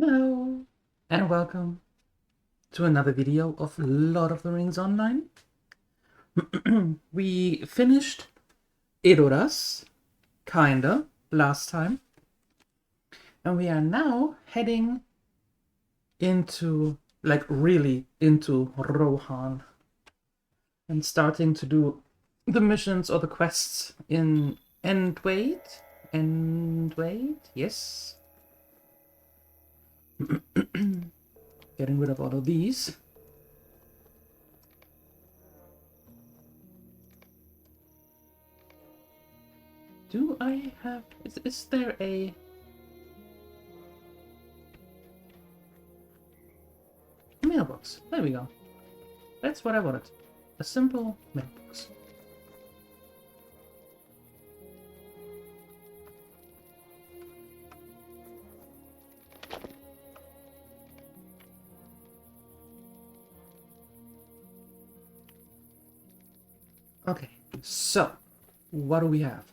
Hello, and welcome to another video of Lord of the Rings Online. We finished Edoras, kinda, last time. And we are now heading into, really into Rohan. And starting to do the missions or the quests in Entwade. Entwade? Yes. Getting rid of all of these. Do I have... Is there a... mailbox? There we go. That's what I wanted. A simple mailbox. Okay, so what do we have?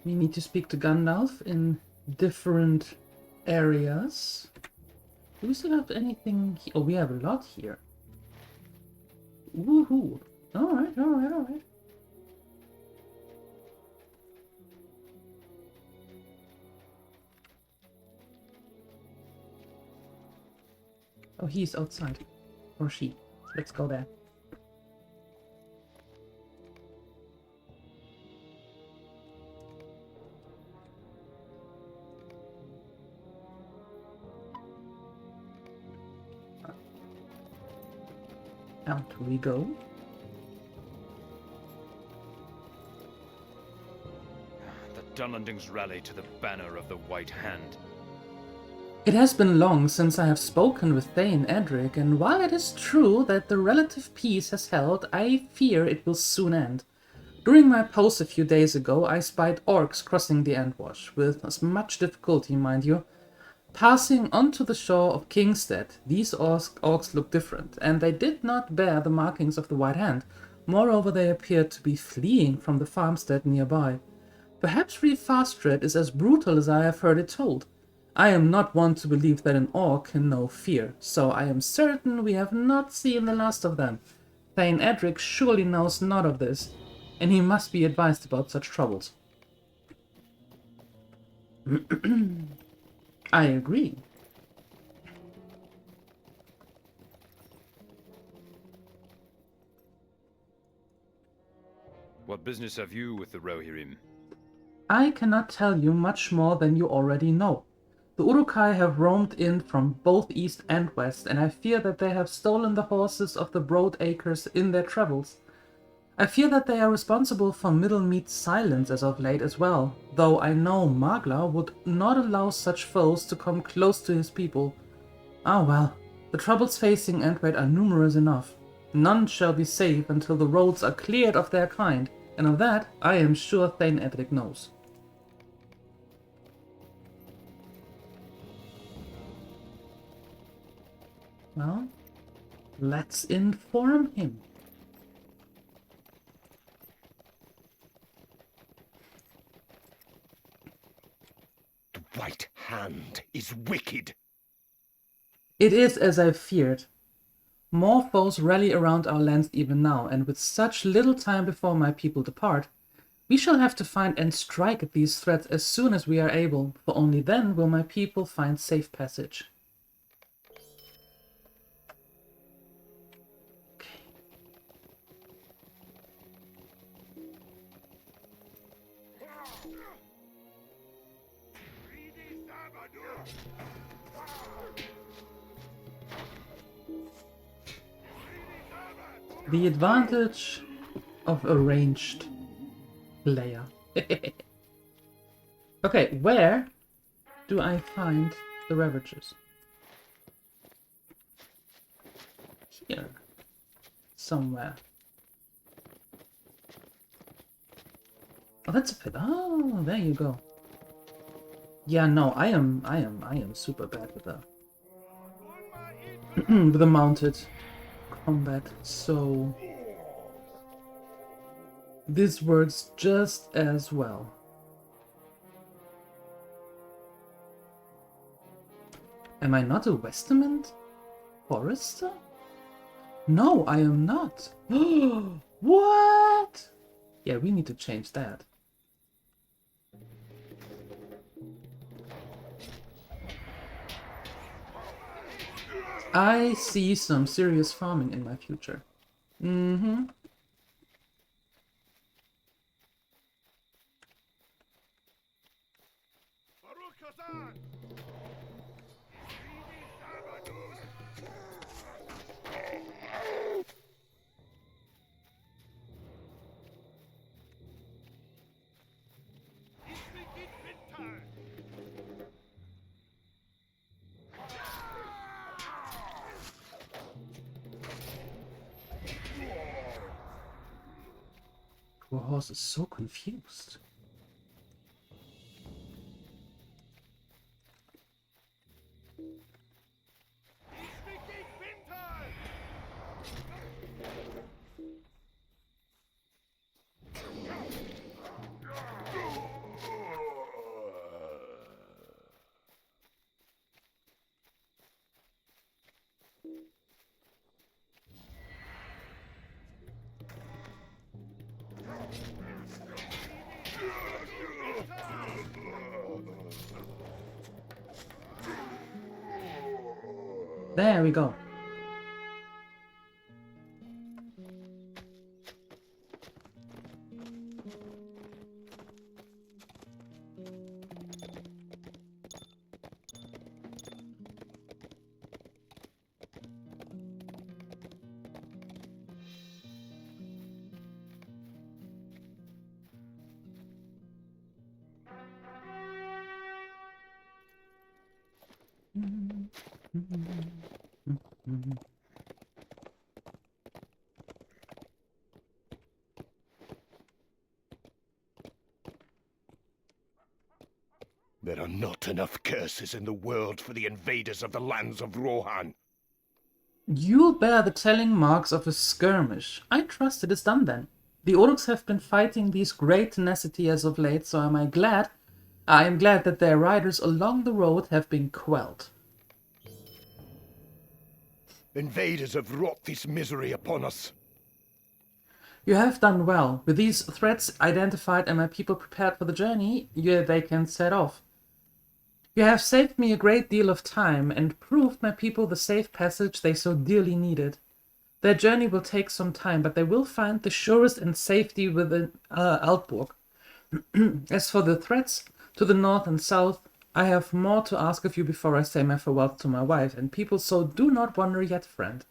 We need to speak to Gandalf in different areas. Do we still have anything here? Oh, we have a lot here. Woohoo! Alright, alright, alright. Oh, he's outside. Or she. Let's go there. Out we go. The Dunlendings rally to the banner of the White Hand. It has been long since I have spoken with Thane Edric, and while it is true that the relative peace has held, I fear it will soon end. During my post a few days ago, I spied orcs crossing the Entwade, with much difficulty, mind you. Passing onto the shore of Kingstead, these orcs looked different, and they did not bear the markings of the White Hand. Moreover, they appeared to be fleeing from the farmstead nearby. Perhaps Fastred is as brutal as I have heard it told. I am not one to believe that an orc can know fear, so I am certain we have not seen the last of them. Thane Edric surely knows not of this, and he must be advised about such troubles. I agree. What business have you with the Rohirrim? I cannot tell you much more than you already know. The Uruk-hai have roamed in from both east and west, and I fear that they have stolen the horses of the Broadacres in their travels. I fear that they are responsible for Middlemead's silence as of late as well, though I know Magla would not allow such foes to come close to his people. Ah well, the troubles facing Entwade are numerous enough. None shall be safe until the roads are cleared of their kind, and of that I am sure Thane Edric knows. Well, let's inform him. The White Hand is wicked. It is as I feared. More foes rally around our lands even now, and with such little time before my people depart, we shall have to find and strike at these threats as soon as we are able, for only then will my people find safe passage. The advantage of a ranged player. Okay, where do I find the Ravagers? Here. Somewhere. Oh, that's a pit. Oh, there you go. Yeah, no, I am super bad with the with the mounted combat, so this works just as well. Am I not a Westerment forester? No, I am not. What? Yeah, we need to change that. I see some serious farming in my future. Mm-hmm. Poor horse is so confused. There we go. There are not enough curses in the world for the invaders of the lands of Rohan. You'll bear the telling marks of a skirmish. I trust it is done then. The orcs have been fighting these great tenacity as of late, so I am glad that their riders along the road have been quelled. Invaders have wrought this misery upon us. You have done well. With these threats identified and my people prepared for the journey, they can set off. You have saved me a great deal of time and proved my people the safe passage they so dearly needed. Their journey will take some time, but they will find the surest and safety within Altburg. As for the threats to the north and south, I have more to ask of you before I say my farewell to my wife and people, so do not wonder yet, friend.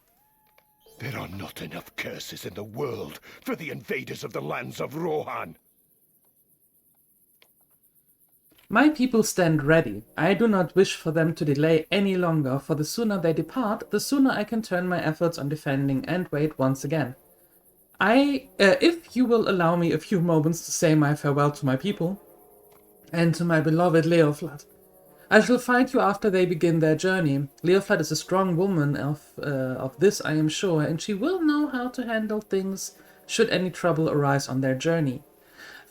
There are not enough curses in the world for the invaders of the lands of Rohan. My people stand ready. I do not wish for them to delay any longer, for the sooner they depart, the sooner I can turn my efforts on defending Entwade once again. If you will allow me a few moments to say my farewell to my people, and to my beloved Leoflad. I shall find you after they begin their journey. Leoflad is a strong woman of this I am sure, and she will know how to handle things should any trouble arise on their journey.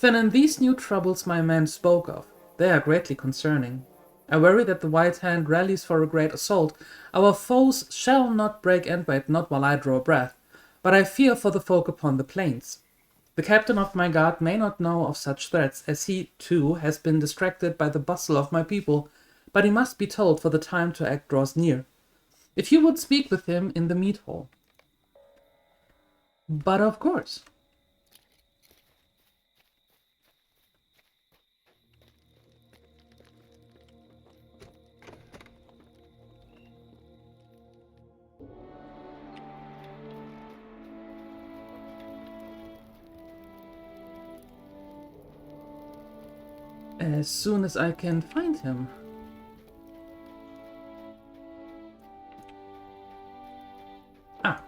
Then in these new troubles my man spoke of, they are greatly concerning. I worry that the White Hand rallies for a great assault. Our foes shall not break Entwade, not while I draw breath, but I fear for the folk upon the plains. The captain of my guard may not know of such threats, as he, too, has been distracted by the bustle of my people, but he must be told, for the time to act draws near. If you would speak with him in the mead hall. But of course. As soon as I can find him. Ah.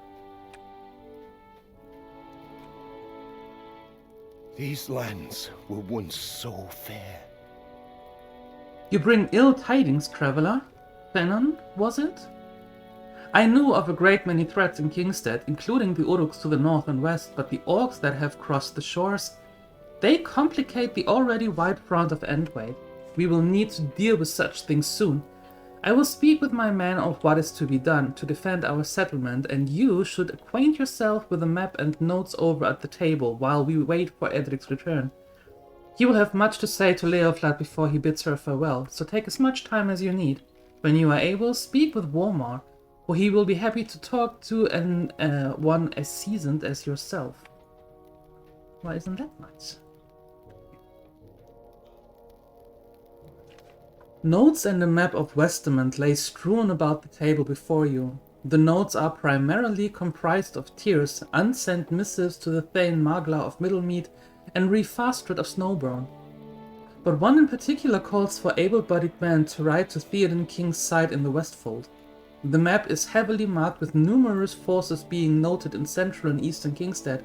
These lands were once so fair. You bring ill tidings, traveler. Fennon, was it? I knew of a great many threats in Kingstead, including the Uruks to the north and west, but the orcs that have crossed the shores, they complicate the already wide front of Entwade. We will need to deal with such things soon. I will speak with my men of what is to be done to defend our settlement, and you should acquaint yourself with the map and notes over at the table while we wait for Edric's return. He will have much to say to Leoflat before he bids her farewell, so take as much time as you need. When you are able, speak with Wormar, for he will be happy to talk to one as seasoned as yourself. Why isn't that nice? Notes and a map of Westermont lay strewn about the table before you. The notes are primarily comprised of tears, unsent missives to the Thane Magla of Middlemead, and Refastred of Snowburn. But one in particular calls for able-bodied men to ride to Theoden King's side in the Westfold. The map is heavily marked with numerous forces being noted in central and eastern Kingstead,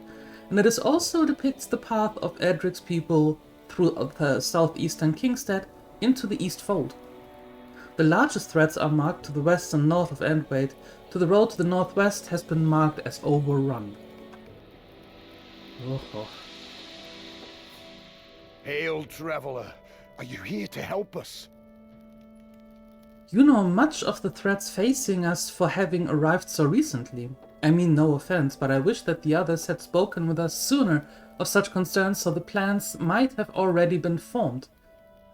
and it also depicts the path of Edric's people through the southeastern Kingstead into the East Fold. The largest threats are marked to the west and north of Entwade. To the road to the northwest has been marked as overrun. Oh. Hail, traveler. Are you here to help us? You know much of the threats facing us for having arrived so recently. I mean no offense, but I wish that the others had spoken with us sooner of such concerns so the plans might have already been formed.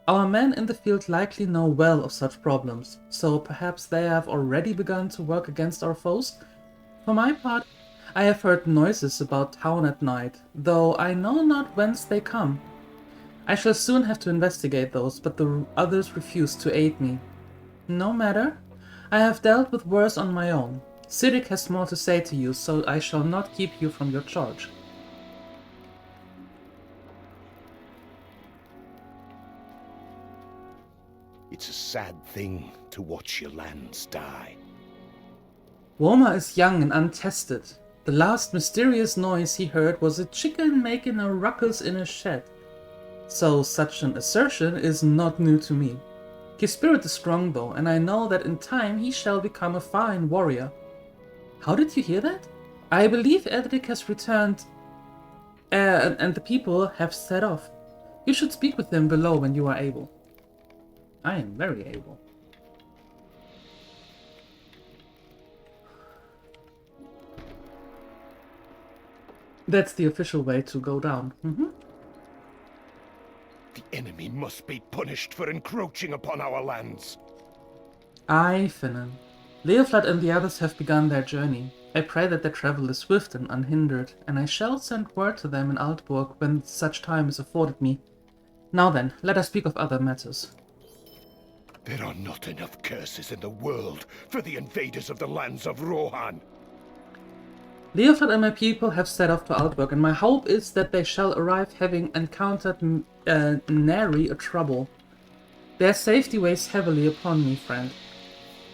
Our men in the field likely know well of such problems, so perhaps they have already begun to work against our foes? For my part, I have heard noises about town at night, though I know not whence they come. I shall soon have to investigate those, but the others refuse to aid me. No matter, I have dealt with worse on my own. Ciric has more to say to you, so I shall not keep you from your charge. It's a sad thing to watch your lands die. Wormar is young and untested. The last mysterious noise he heard was a chicken making a ruckus in a shed. So such an assertion is not new to me. His spirit is strong though, and I know that in time he shall become a fine warrior. How did you hear that? I believe Edric has returned, and the people have set off. You should speak with him below when you are able. I am very able. That's the official way to go down. The enemy must be punished for encroaching upon our lands. Aye, Finnan. Leoflat and the others have begun their journey. I pray that their travel is swift and unhindered, and I shall send word to them in Altburg when such time is afforded me. Now then, let us speak of other matters. There are not enough curses in the world for the invaders of the lands of Rohan. Leoflat and my people have set off to Altburg, and my hope is that they shall arrive having encountered nary a trouble. Their safety weighs heavily upon me, friend.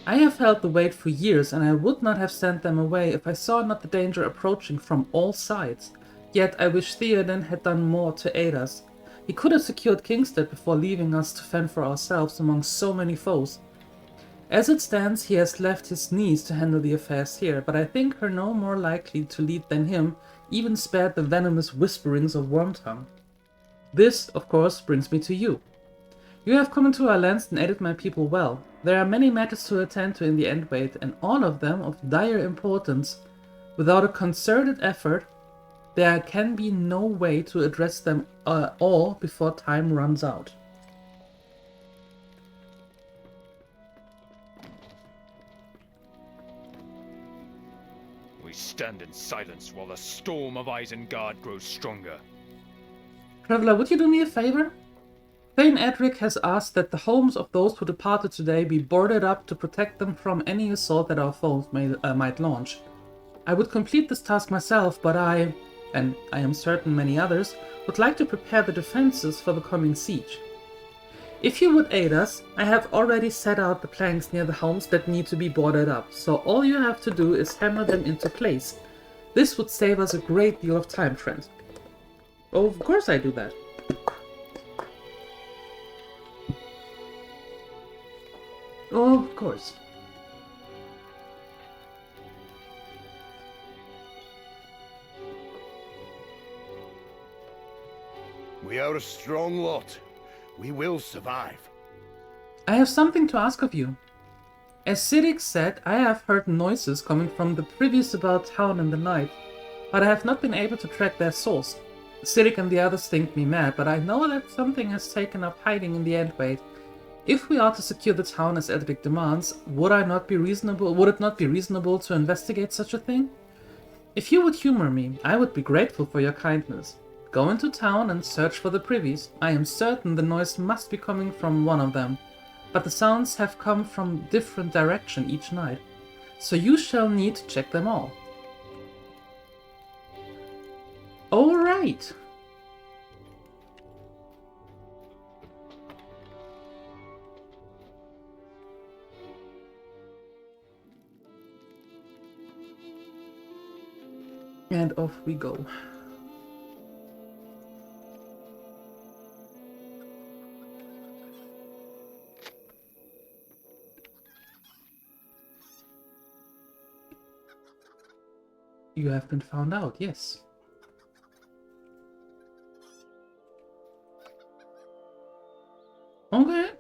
I have held the weight for years, and I would not have sent them away if I saw not the danger approaching from all sides. Yet I wish Theoden had done more to aid us. He could have secured Kingstead before leaving us to fend for ourselves among so many foes. As it stands, he has left his niece to handle the affairs here, but I think her no more likely to lead than him, even spared the venomous whisperings of Wormtongue. This, of course, brings me to you. You have come into our lands and aided my people well. There are many matters to attend to in the Entwade, and all of them of dire importance. Without a concerted effort, there can be no way to address them all before time runs out. We stand in silence while the storm of Isengard grows stronger. Traveler, would you do me a favor? Thane Edric has asked that the homes of those who departed today be boarded up to protect them from any assault that our foes might launch. I would complete this task myself, but I, and I am certain many others, would like to prepare the defenses for the coming siege. If you would aid us, I have already set out the planks near the homes that need to be boarded up, so all you have to do is hammer them into place. This would save us a great deal of time, friend. Oh, of course I do that. Oh, of course. We are a strong lot. We will survive. I have something to ask of you. As Siddiq said, I have heard noises coming from the privies about town in the night, but I have not been able to track their source. Siddiq and the others think me mad, but I know that something has taken up hiding in the Entwade. If we are to secure the town as Edric demands, would it not be reasonable to investigate such a thing? If you would humor me, I would be grateful for your kindness. Go into town and search for the privies. I am certain the noise must be coming from one of them, but the sounds have come from different direction each night, so you shall need to check them all. Alright. And off we go. You have been found out, yes. Okay.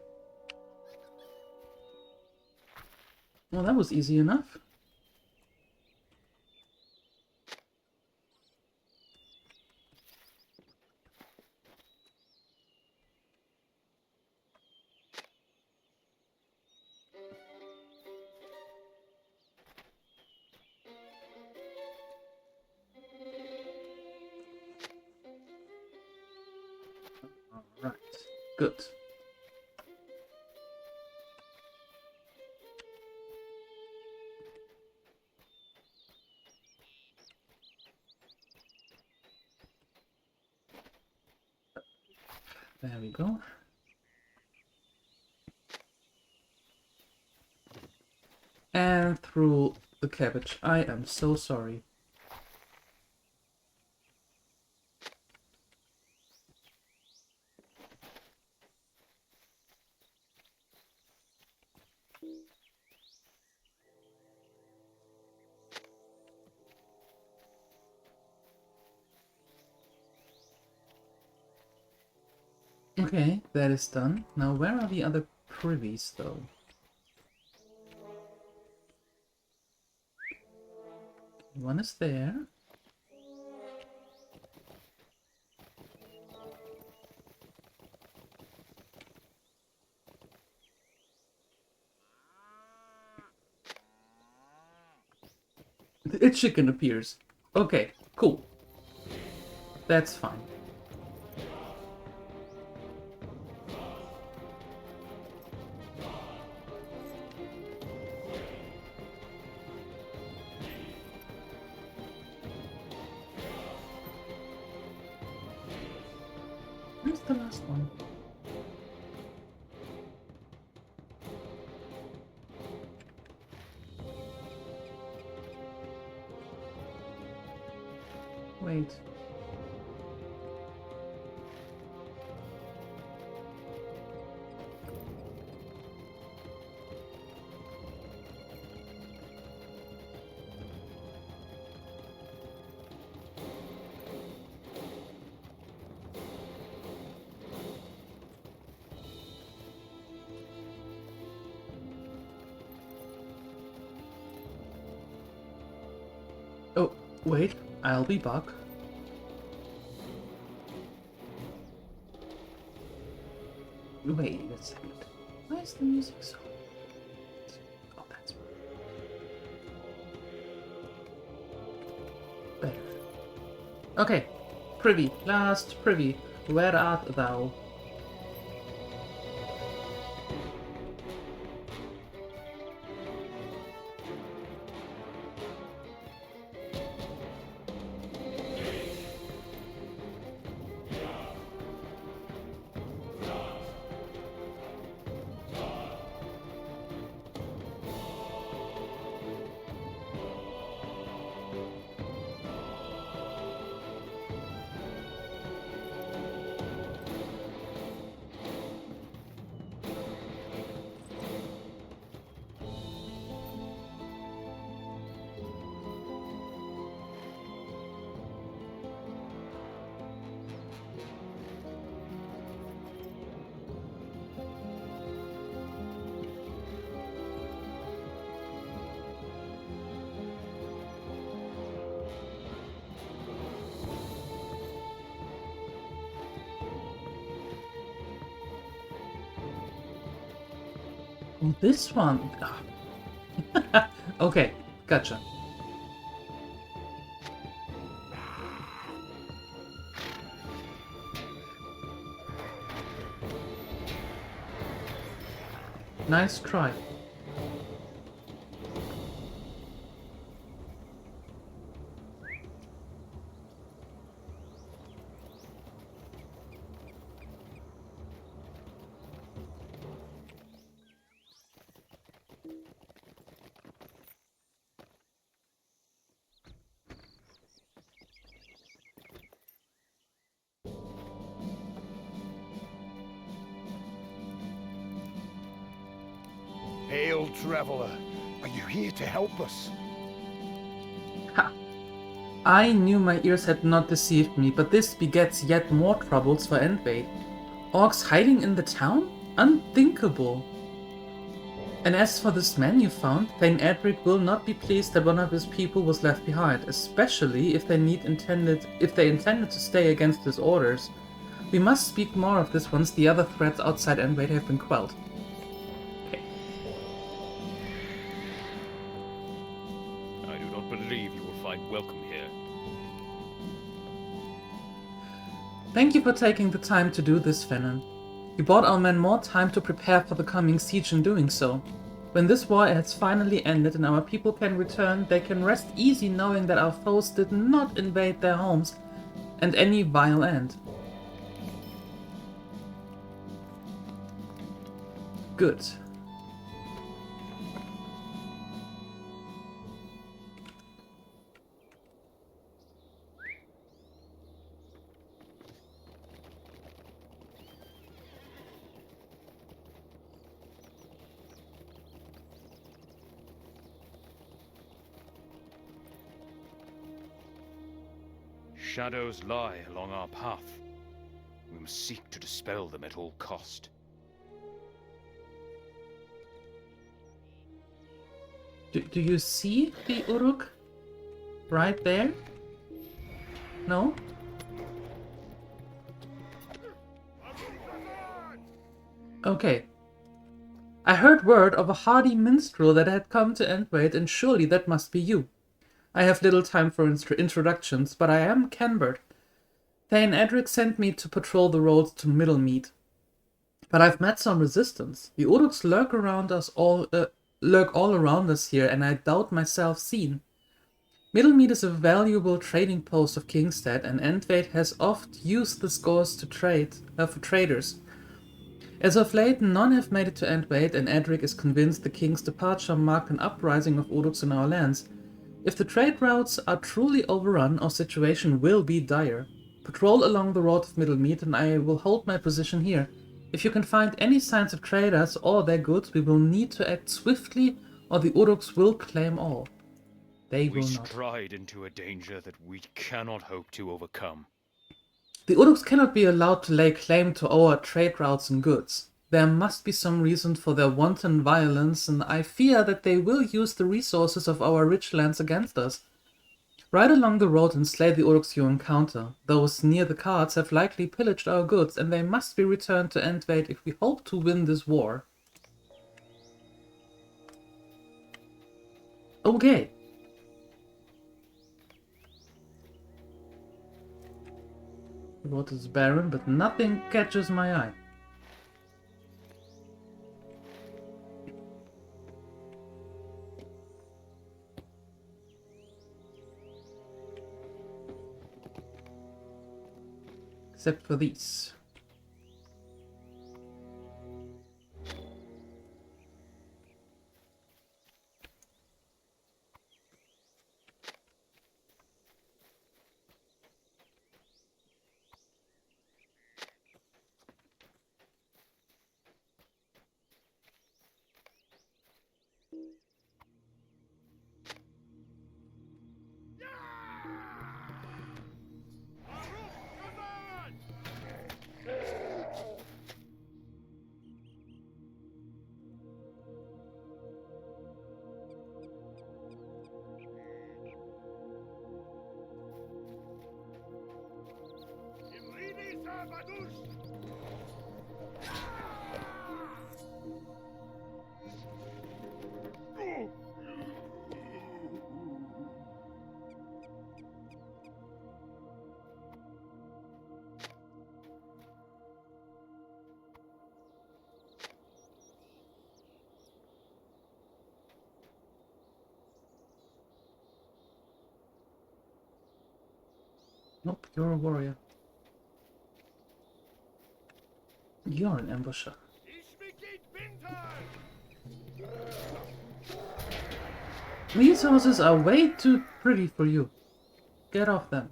Well, that was easy enough. Alright, good. There we go. And through the cabbage. I am so sorry. Okay, that is done. Now where are the other privies though? One is there. The chicken appears. Okay, cool. That's fine. Where's the last one? Wait. Oh, wait. I'll be back. Wait a second. Why is the music so... Oh, that's better. Okay. Privy. Last privy. Where art thou? Oh, this one. Okay, gotcha. Nice try. Hail, traveler. Are you here to help us? Ha! I knew my ears had not deceived me, but this begets yet more troubles for Entwade. Orcs hiding in the town? Unthinkable! And as for this man you found, Thane Edric will not be pleased that one of his people was left behind, especially if they intended to stay against his orders. We must speak more of this once the other threats outside Entwade have been quelled. I do not believe you will find welcome here. Thank you for taking the time to do this, Fennan. You bought our men more time to prepare for the coming siege in doing so. When this war has finally ended and our people can return, they can rest easy knowing that our foes did not invade their homes and any vile end. Good. Shadows lie along our path. We must seek to dispel them at all cost. Do you see the Uruk? Right there? No? Okay. I heard word of a hardy minstrel that had come to Entwade, and surely that must be you. I have little time for introductions, but I am Kenbert. Thane Edric sent me to patrol the roads to Middlemead. But I've met some resistance. The Uruks lurk all around us here, and I doubt myself seen. Middlemead is a valuable trading post of Kingstead, and Entwade has oft used the scores to trade for traders. As of late, none have made it to Entwade, and Edric is convinced the king's departure marked an uprising of Uruks in our lands. If the trade routes are truly overrun, our situation will be dire. Patrol along the road of Middlemead, and I will hold my position here. If you can find any signs of traders or their goods, we will need to act swiftly, or the Uruks will claim all. They will not. We stride into a danger that we cannot hope to overcome. The Uruks cannot be allowed to lay claim to our trade routes and goods. There must be some reason for their wanton violence, and I fear that they will use the resources of our rich lands against us. Ride along the road and slay the Uruks you encounter. Those near the carts have likely pillaged our goods, and they must be returned to Entwade if we hope to win this war. Okay. The road is barren, but nothing catches my eye. Except for these. Nope, you're a warrior. You're an ambusher. These houses are way too pretty for you. Get off them.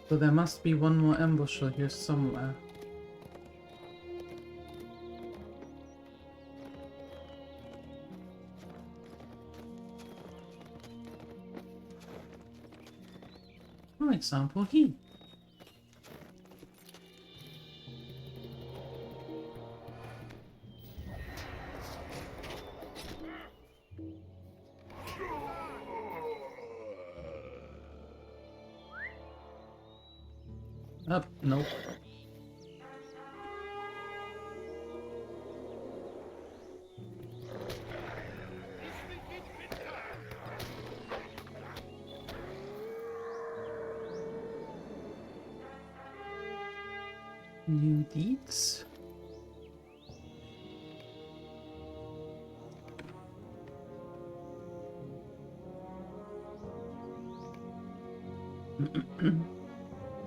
So there must be one more ambusher here somewhere. For example, he. Nope. New deeds.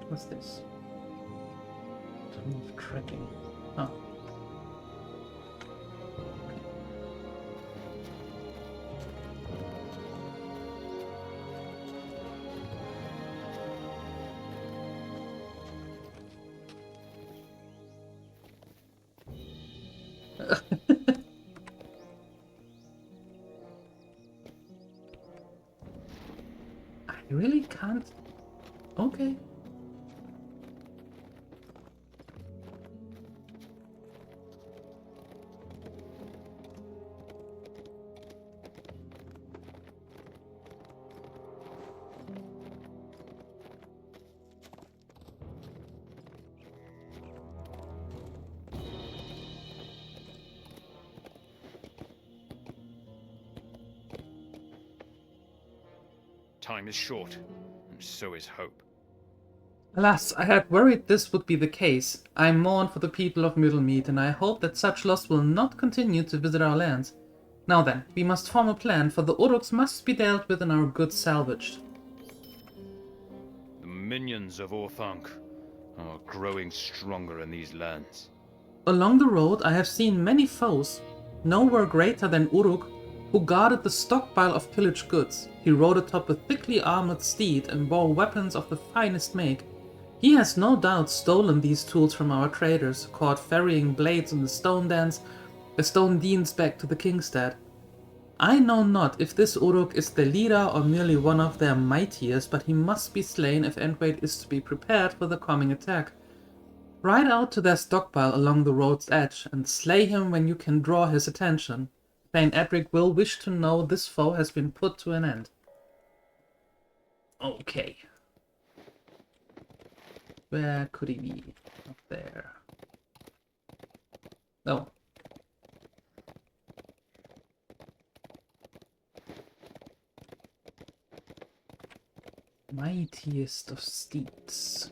What's this? Tool of trekking. Oh. I really can't. Okay. Time is short, and so is hope. Alas, I had worried this would be the case. I mourn for the people of Middlemead, and I hope that such loss will not continue to visit our lands. Now then, we must form a plan, for the Uruks must be dealt with and our goods salvaged. The minions of Orthanc are growing stronger in these lands. Along the road I have seen many foes, nowhere greater than Uruk, who guarded the stockpile of pillaged goods. He rode atop a thickly armored steed and bore weapons of the finest make. He has no doubt stolen these tools from our traders, caught ferrying blades in the stone deans back to the Kingstead. I know not if this Uruk is the leader or merely one of their mightiest, but he must be slain if Entwade is to be prepared for the coming attack. Ride out to their stockpile along the road's edge, and slay him when you can draw his attention. Thane Edric will wish to know this foe has been put to an end. Okay. Where could he be? Up there. Oh. Mightiest of steeds.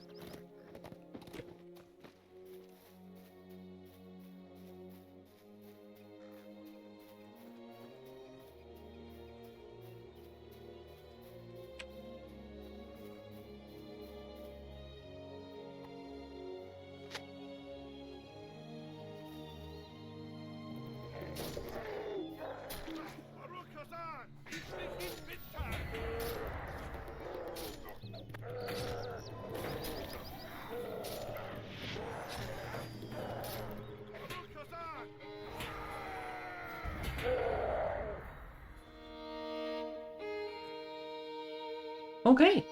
Okay.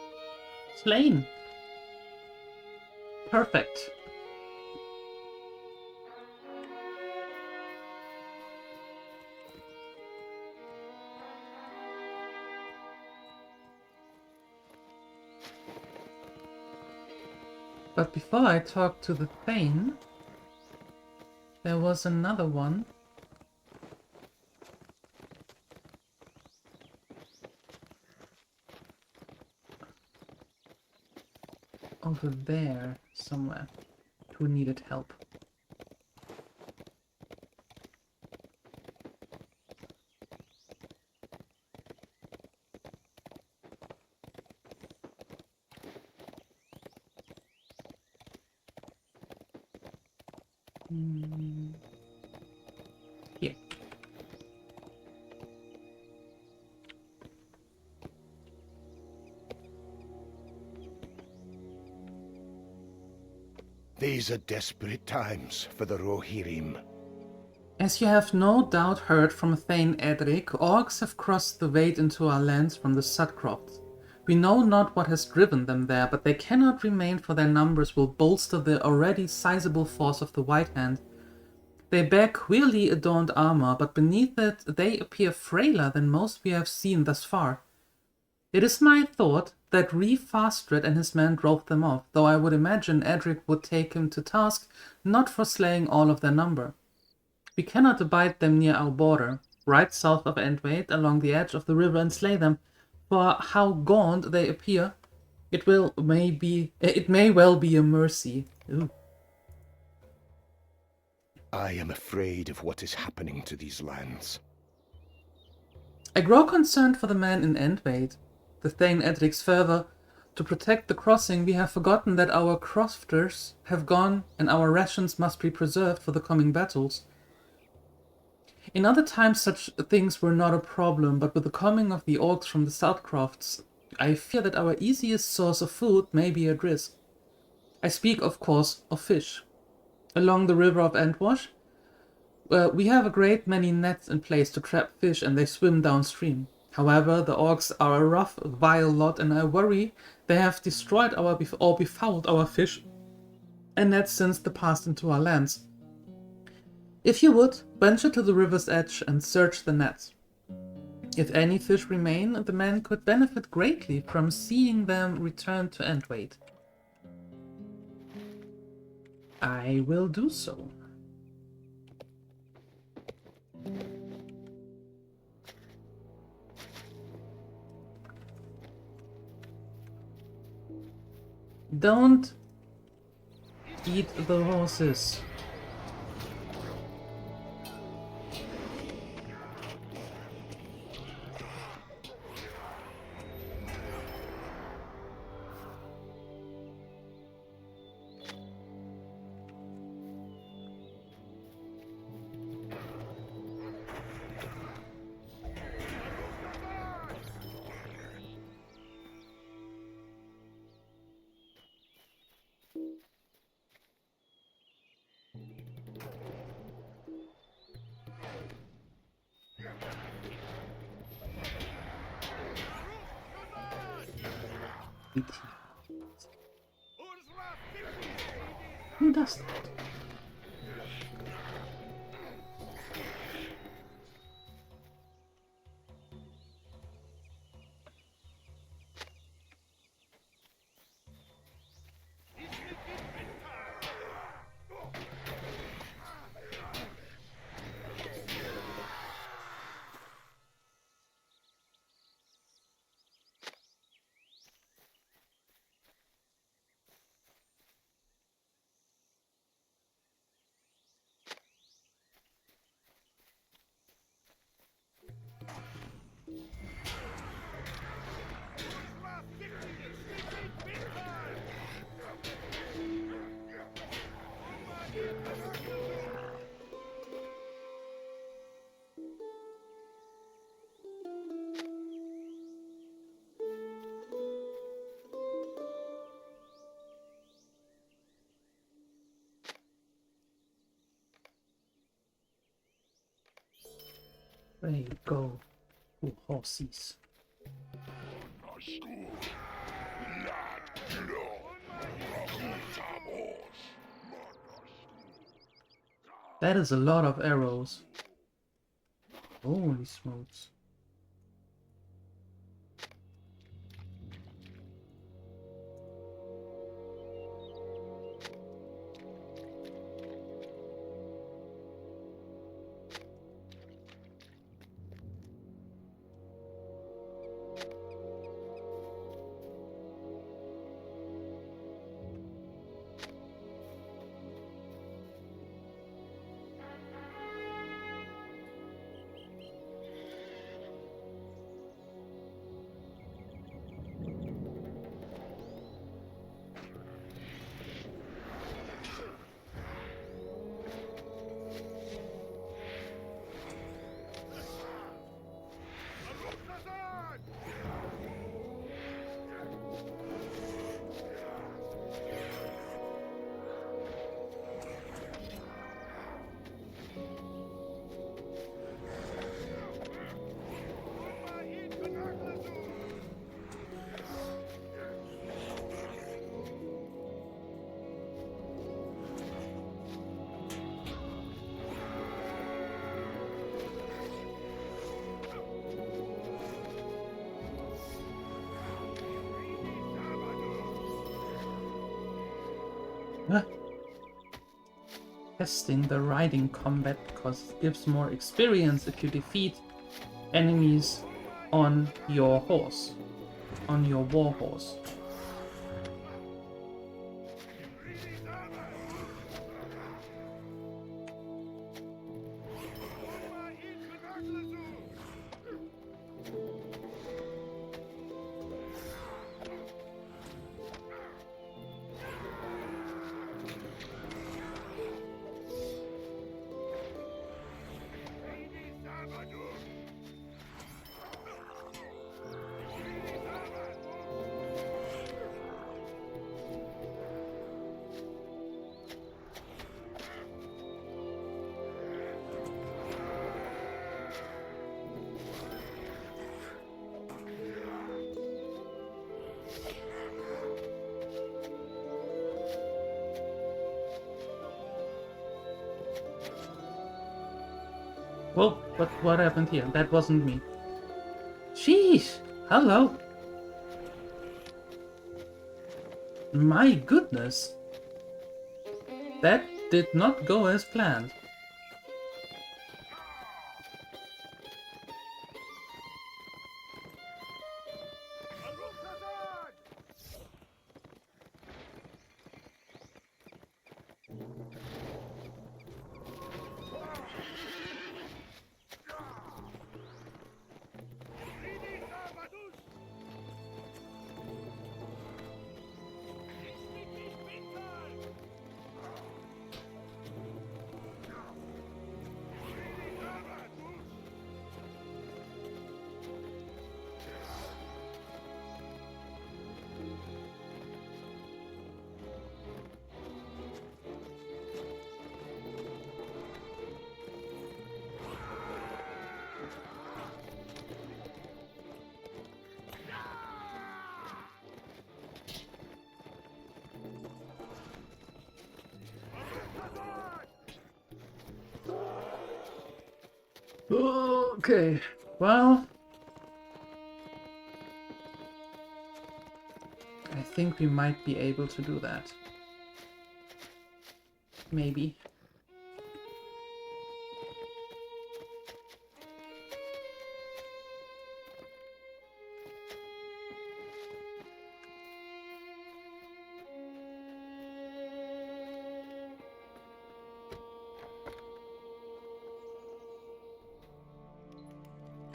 Slain. Perfect. But before I talk to the Thane, there was another one. Over there, somewhere, who needed help. Here. These are desperate times for the Rohirrim. As you have no doubt heard from Thane Edric, orcs have crossed the Wade into our lands from the Sudcrofts. We know not what has driven them there, but they cannot remain, for their numbers will bolster the already sizable force of the White Hand. They bear queerly adorned armor, but beneath it they appear frailer than most we have seen thus far. It is my thought that Reeve Fastred and his men drove them off, though I would imagine Edric would take him to task not for slaying all of their number. We cannot abide them near our border, right south of Entwade, along the edge of the river, and slay them, for how gaunt they appear, it may well be a mercy. Ooh. I am afraid of what is happening to these lands. I grow concerned for the men in Entwade. The Thane Edric's further. To protect the crossing, we have forgotten that our crofters have gone, and our rations must be preserved for the coming battles. In other times such things were not a problem, but with the coming of the orcs from the Southcrofts, I fear that our easiest source of food may be at risk. I speak, of course, of fish. Along the river of Entwash, we have a great many nets in place to trap fish, and they swim downstream. However, the orcs are a rough, vile lot, and I worry they have destroyed or befouled our fish and nets since they passed into our lands. If you would, venture to the river's edge and search the nets. If any fish remain, the men could benefit greatly from seeing them return to Entwade. I will do so. Don't eat the horses. Who does that? There you go. Ooh, horses. That is a lot of arrows. Holy smokes. Testing the riding combat because it gives more experience if you defeat enemies on your horse, on your war horse. Whoa, what happened here? That wasn't me. Sheesh! Hello! My goodness! That did not go as planned. Okay, well, I think we might be able to do that. Maybe.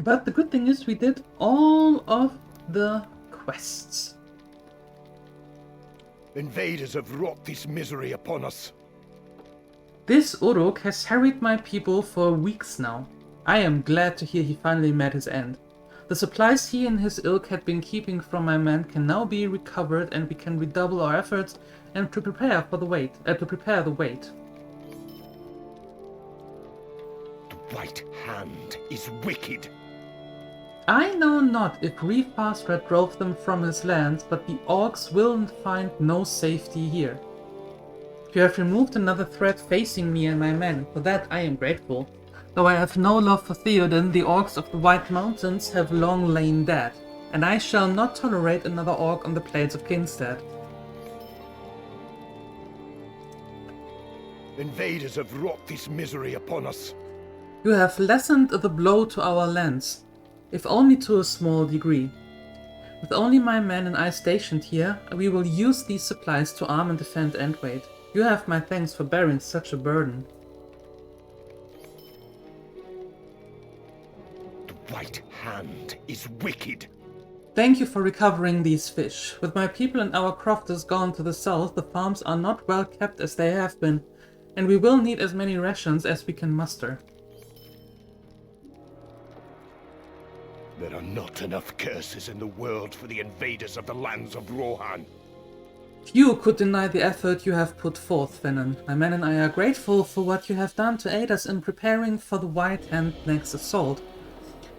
But the good thing is we did all of the quests. Invaders have wrought this misery upon us. This Uruk has harried my people for weeks now. I am glad to hear he finally met his end. The supplies he and his ilk had been keeping from my men can now be recovered, and we can redouble our efforts and to prepare the wait. White Hand is wicked. I know not if Reefastred drove them from his lands, but the orcs will find no safety here. You have removed another threat facing me and my men. For that I am grateful. Though I have no love for Theoden, the orcs of the White Mountains have long lain dead, and I shall not tolerate another orc on the plains of Kingstead. Invaders have wrought this misery upon us. You have lessened the blow to our lands, if only to a small degree. With only my men and I stationed here, we will use these supplies to arm and defend Entwade. You have my thanks for bearing such a burden. The White Hand is wicked. Thank you for recovering these fish. With my people and our crofters gone to the south, the farms are not well kept as they have been, and we will need as many rations as we can muster. There are not enough curses in the world for the invaders of the lands of Rohan. Few could deny the effort you have put forth, Venom. My men and I are grateful for what you have done to aid us in preparing for the White Hand next assault.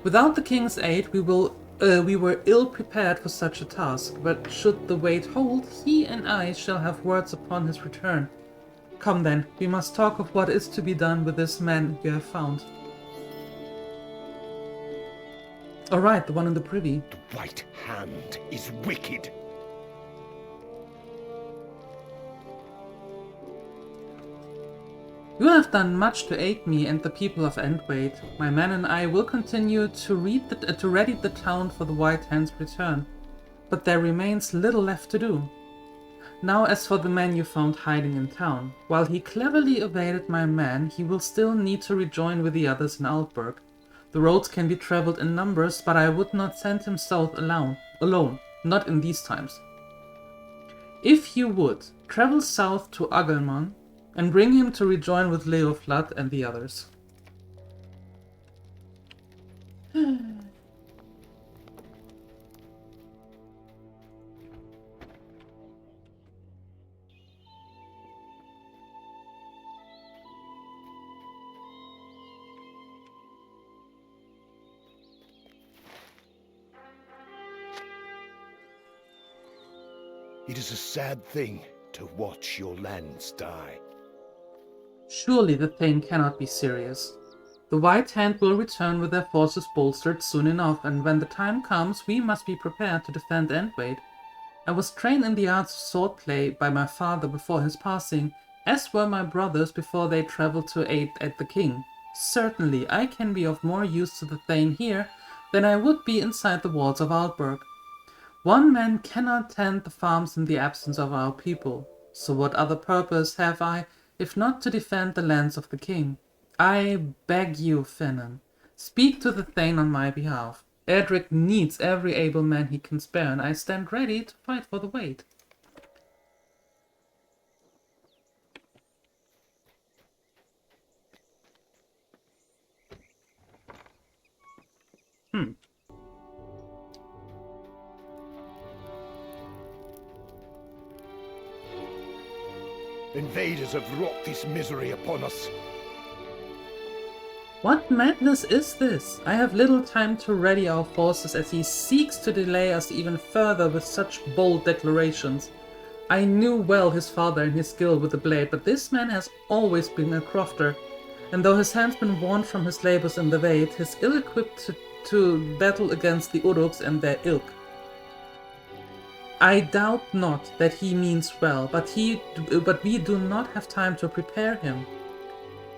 Without the king's aid, we were ill prepared for such a task, but should the weight hold, he and I shall have words upon his return. Come then, we must talk of what is to be done with this man you have found. Alright, the one in the privy. The White Hand is wicked. You have done much to aid me and the people of Entwade. My men and I will continue to ready the town for the White Hand's return, but there remains little left to do. Now as for the man you found hiding in town, while he cleverly evaded my men, he will still need to rejoin with the others in Altburg. The roads can be traveled in numbers, but I would not send him south alone, not in these times. If you would, travel south to Agelmon, and bring him to rejoin with Leoflad and the others. It is a sad thing to watch your lands die. Surely the thing cannot be serious. The White Hand will return with their forces bolstered soon enough, and when the time comes, we must be prepared to defend Entwade. I was trained in the arts of swordplay by my father before his passing, as were my brothers before they traveled to aid at the king. Certainly, I can be of more use to the Thane here than I would be inside the walls of Altburg. One man cannot tend the farms in the absence of our people, so what other purpose have I, if not to defend the lands of the king? I beg you, Finan, speak to the Thane on my behalf. Edric needs every able man he can spare, and I stand ready to fight for the weight. Invaders have wrought this misery upon us. What madness is this? I have little time to ready our forces as he seeks to delay us even further with such bold declarations. I knew well his father and his skill with the blade, but this man has always been a crofter, and though his hands been worn from his labors in the Vade, he is ill-equipped to battle against the Uruks and their ilk. I doubt not that he means well, but we do not have time to prepare him.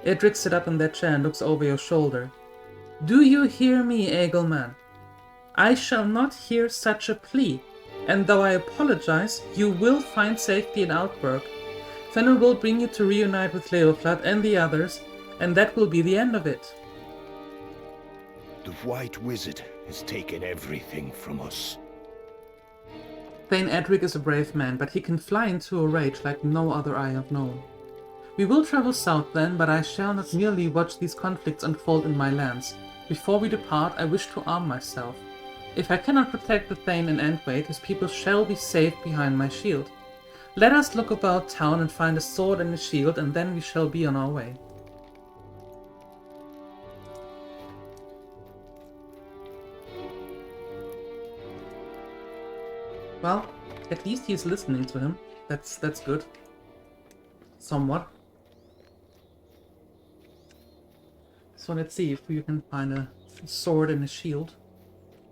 Edric sits up in that chair and looks over your shoulder. Do you hear me, Egelman? I shall not hear such a plea, and though I apologize, you will find safety in Altburg. Fenrir will bring you to reunite with Leoflad and the others, and that will be the end of it. The White Wizard has taken everything from us. Thane Edric is a brave man, but he can fly into a rage like no other I have known. We will travel south then, but I shall not merely watch these conflicts unfold in my lands. Before we depart, I wish to arm myself. If I cannot protect the Thane in Entwade, his people shall be safe behind my shield. Let us look about town and find a sword and a shield, and then we shall be on our way. Well, at least he's listening to him. That's good. Somewhat. So let's see if we can find a sword and a shield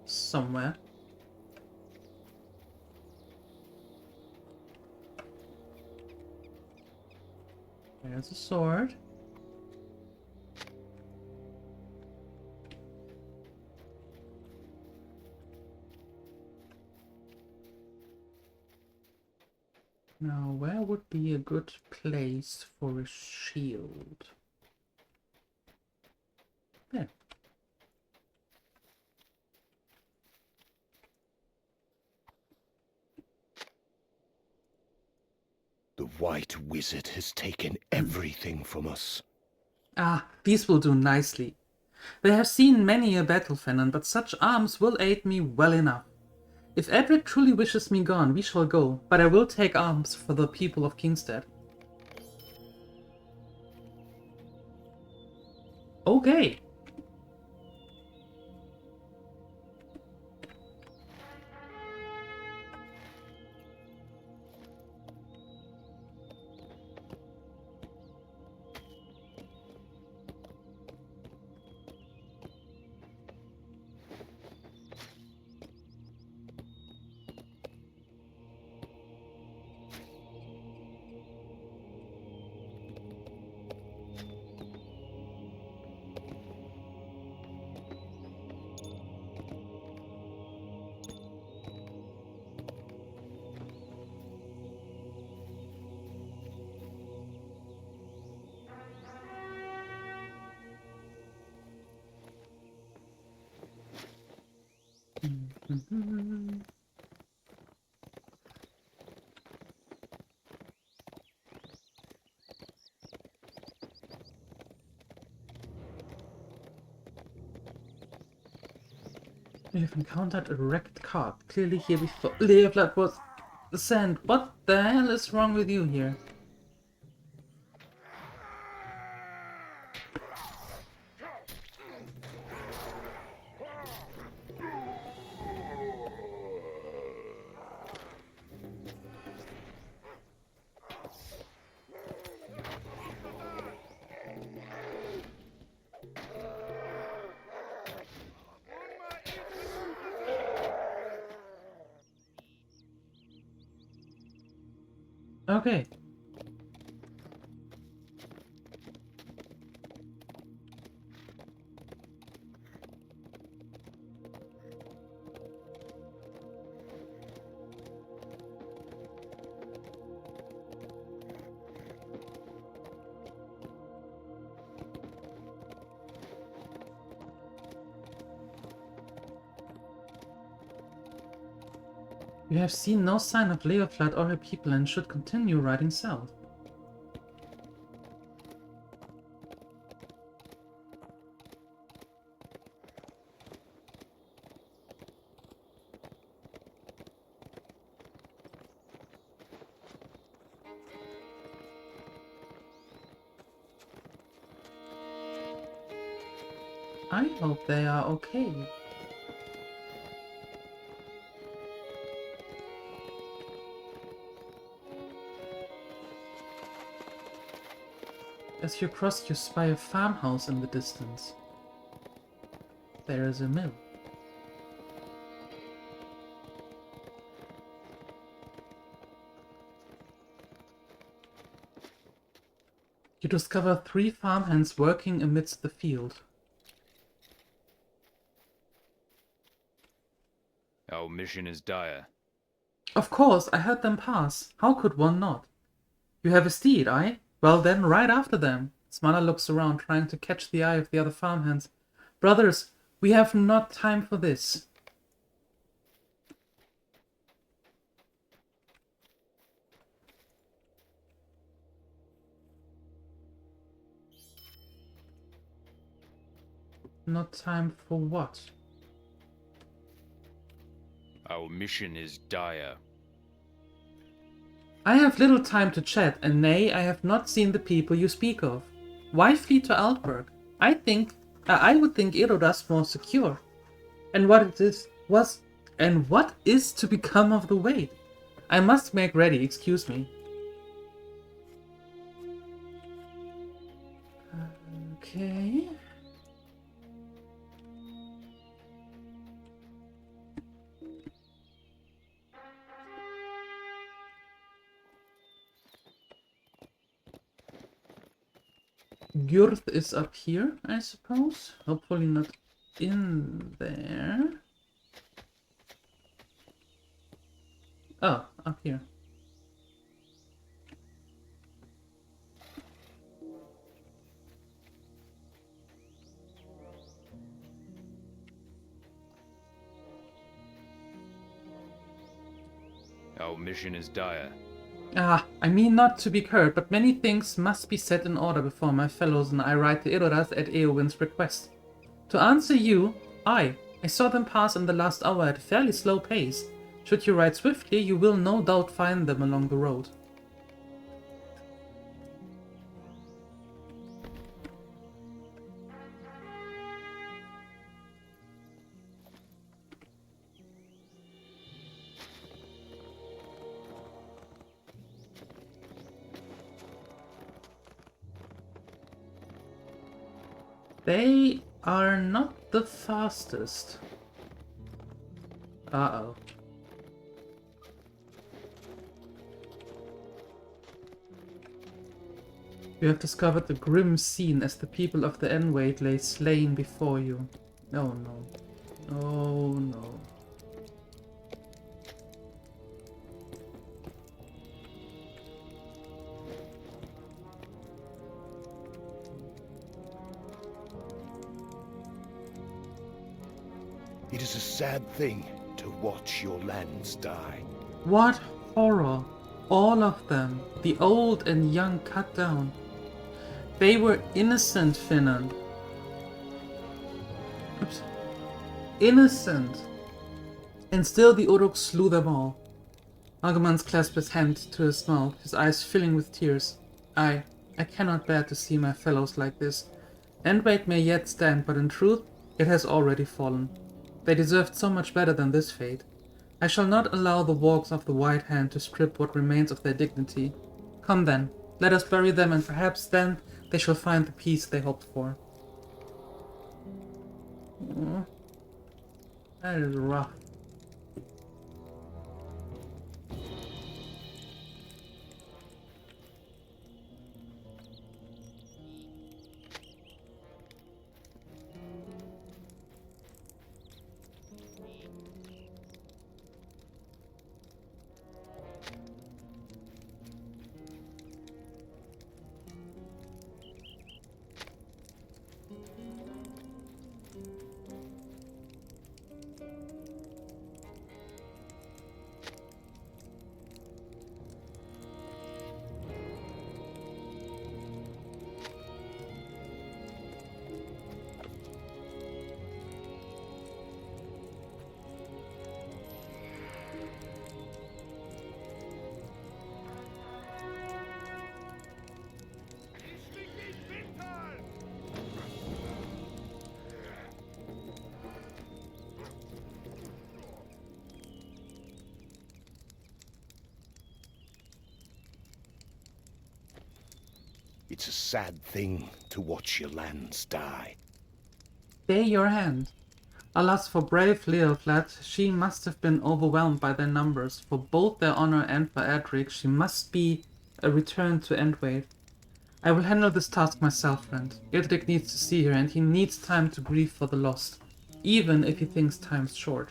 somewhere. There's a sword. Now, where would be a good place for a shield? There. The White Wizard has taken everything from us. Ah, these will do nicely. They have seen many a battle, Fennon, but such arms will aid me well enough. If Edric truly wishes me gone, we shall go, but I will take arms for the people of Kingstead. Okay. We have encountered a wrecked cart. Clearly here before DieLuette was sent. What the hell is wrong with you here? Okay. We have seen no sign of DieLuette or her people and should continue riding south. I hope they are okay. As you cross, you spy a farmhouse in the distance. There is a mill. You discover 3 farmhands working amidst the field. Our mission is dire. Of course, I heard them pass. How could one not? You have a steed, aye? Well then, ride after them. Smana looks around, trying to catch the eye of the other farmhands. Brothers, we have not time for this. Not time for what? Our mission is dire. I have little time to chat, and nay, I have not seen the people you speak of. Why flee to Altberg? I would think Edoras more secure. And what it is was And what is to become of the Wade? I must make ready, excuse me. Okay. Gjörth is up here, I suppose. Hopefully not in there. Oh, up here. Our mission is dire. Ah, I mean not to be curt, but many things must be set in order before my fellows and I ride to Edoras at Eowyn's request. To answer you, I saw them pass in the last hour at a fairly slow pace. Should you ride swiftly, you will no doubt find them along the road. They are not the fastest. Uh-oh. You have discovered the grim scene as the people of the Entwade lay slain before you. Oh no. Oh no. It is a sad thing to watch your lands die. What horror! All of them, the old and young, cut down. They were innocent, Finnan. Oops. Innocent! And still the Uruk slew them all. Agumans clasped his hand to his mouth, his eyes filling with tears. I cannot bear to see my fellows like this. Entwade may yet stand, but in truth, it has already fallen. They deserved so much better than this fate. I shall not allow the walks of the White Hand to strip what remains of their dignity. Come then, let us bury them, and perhaps then they shall find the peace they hoped for. Oh, that is rough. It's a sad thing to watch your lands die. Stay your hand. Alas, for brave Leoflat, she must have been overwhelmed by their numbers. For both their honor and for Edric, she must be a return to Entwade. I will handle this task myself, friend. Edric needs to see her, and he needs time to grieve for the lost, even if he thinks time's short.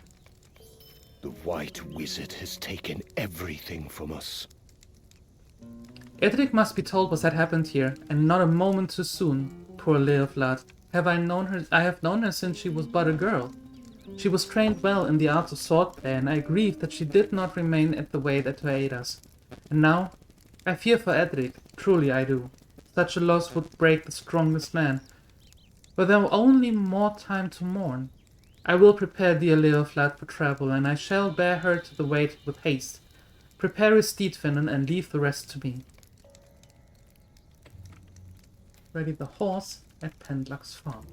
The White Wizard has taken everything from us. Edric must be told what had happened here, and not a moment too soon. Poor Leoflat. I have known her since she was but a girl. She was trained well in the arts of swordplay, and I grieve that she did not remain at the Wade to aid us. And now, I fear for Edric, truly I do. Such a loss would break the strongest man. But there were only more time to mourn. I will prepare dear Leoflat for travel, and I shall bear her to the Wade with haste. Prepare his steed, Finnan, and leave the rest to me. Ready the horse at Pendluck's farm.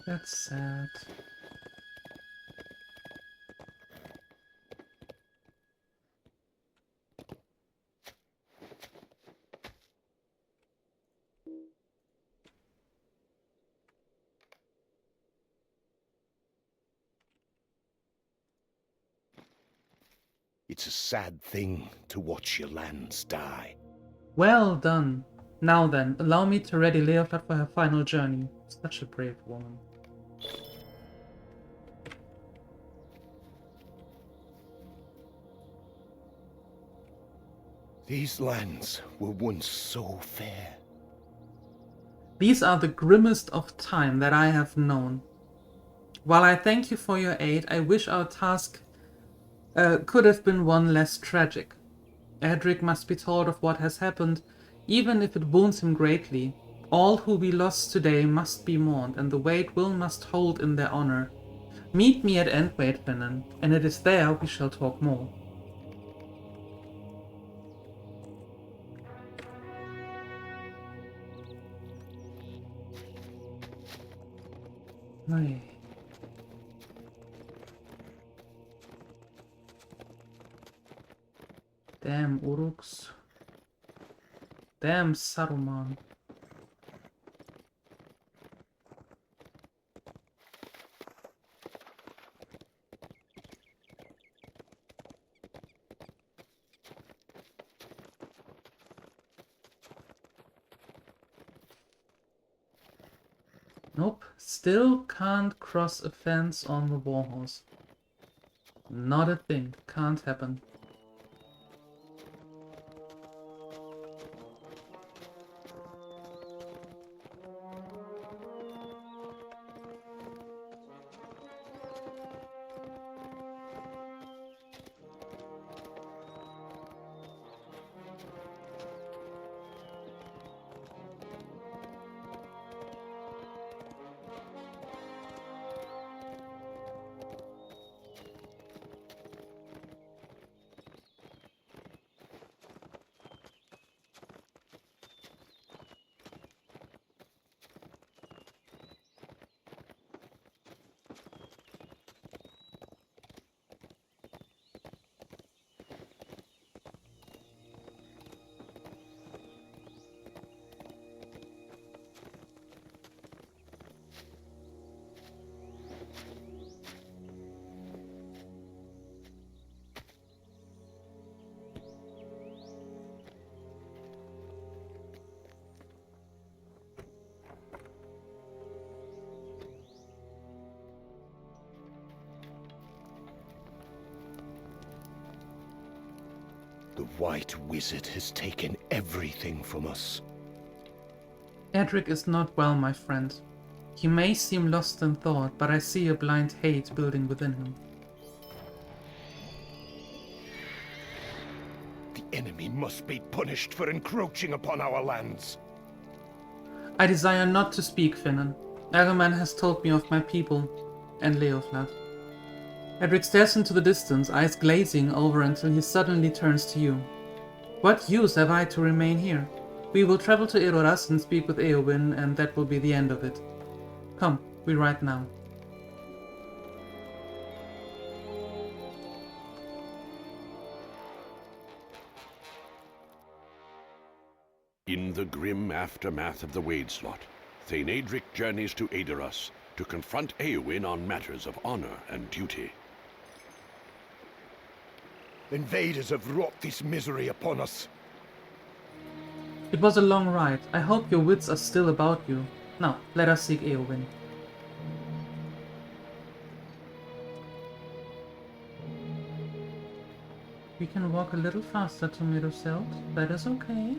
That's sad. It's a sad thing to watch your lands die. Well done. Now then, allow me to ready Leoflat for her final journey. Such a brave woman. These lands were once so fair. These are the grimmest of time that I have known. While I thank you for your aid, I wish our task could have been one less tragic. Edric must be told of what has happened, even if it wounds him greatly. All who we lost today must be mourned, and the weight will must hold in their honor. Meet me at Entwade, Finnan, and it is there we shall talk more. Aye. Damn Uruks. Damn Saruman. Nope, still can't cross a fence on the warhorse. Not a thing, can't happen. The White Wizard has taken everything from us. Edric is not well, my friend. He may seem lost in thought, but I see a blind hate building within him. The enemy must be punished for encroaching upon our lands. I desire not to speak, Finnan. Ahriman has told me of my people, and Leoflat. Edric stares into the distance, eyes glazing over until he suddenly turns to you. What use have I to remain here? We will travel to Edoras and speak with Eowyn, and that will be the end of it. Come, we ride now. In the grim aftermath of the Wadeslot, Thane Adric journeys to Edoras to confront Eowyn on matters of honor and duty. Invaders have wrought this misery upon us. It was a long ride. I hope your wits are still about you. Now, let us seek Eowyn. We can walk a little faster to Meadowselt. That is okay.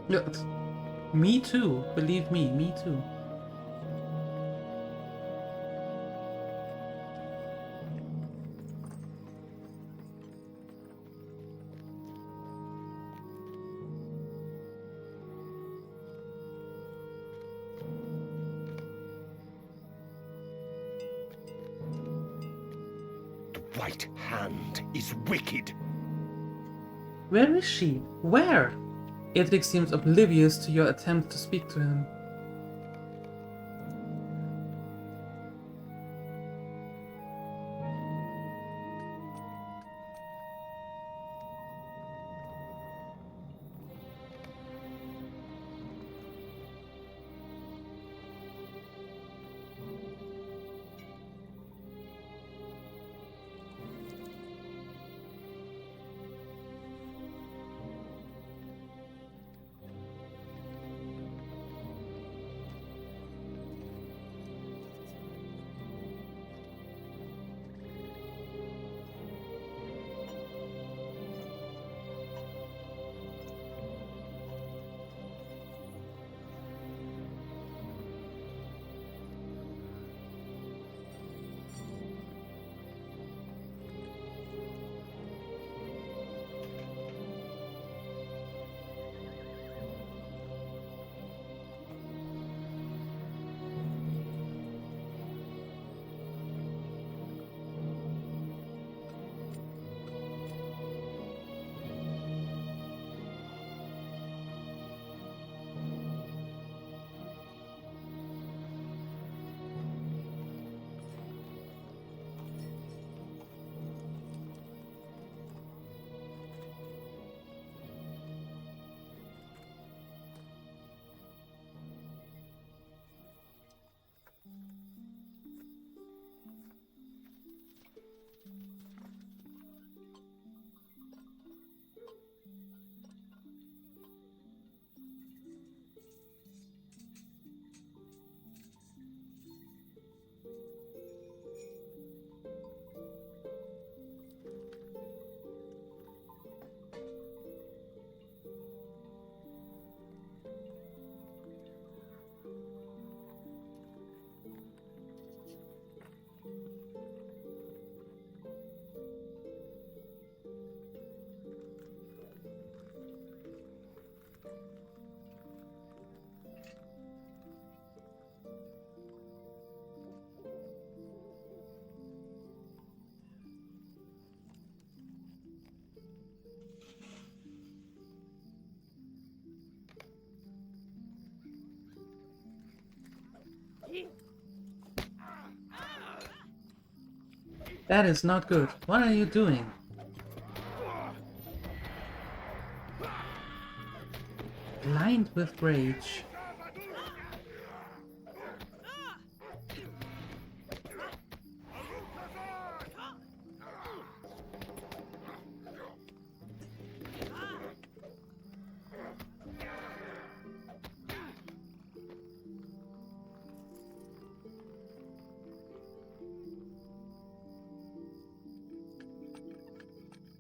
Yeah, me too. Believe me, me too. The White Hand is wicked. Where is she? Where? Edric seems oblivious to your attempt to speak to him. That is not good. What are you doing? Blind with rage.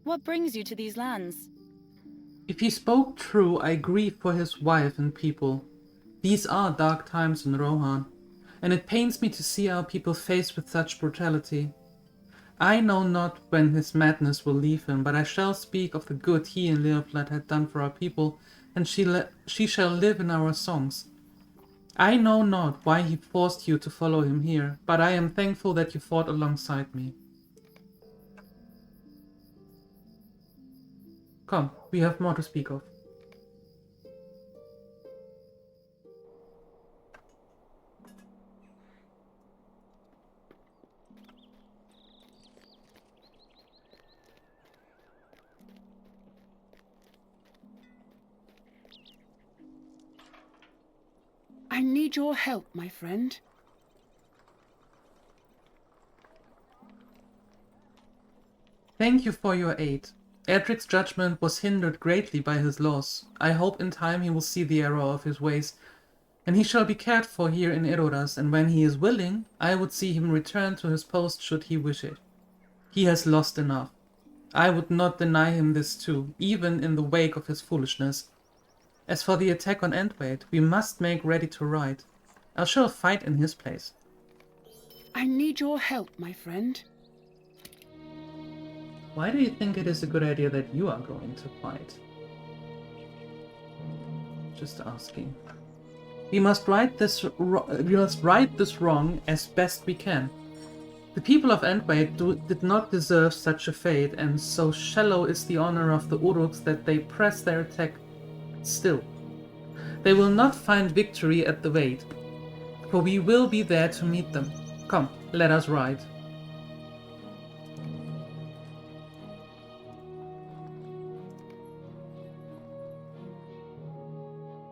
What brings you to these lands? If he spoke true, I grieve for his wife and people. These are dark times in Rohan, and it pains me to see our people faced with such brutality. I know not when his madness will leave him, but I shall speak of the good he and DieLuette had done for our people, and she shall live in our songs. I know not why he forced you to follow him here, but I am thankful that you fought alongside me. Come, we have more to speak of. I need your help, my friend. Thank you for your aid. Edric's judgment was hindered greatly by his loss. I hope in time he will see the error of his ways, and he shall be cared for here in Edoras, and when he is willing, I would see him return to his post should he wish it. He has lost enough. I would not deny him this too, even in the wake of his foolishness. As for the attack on Entwade, we must make ready to ride. I shall fight in his place. I need your help, my friend. Why do you think it is a good idea that you are going to fight? Just asking. We must right this wrong as best we can. The people of Entwade did not deserve such a fate, and so shallow is the honor of the Uruks that they press their attack still. They will not find victory at the Wade, for we will be there to meet them. Come, let us ride.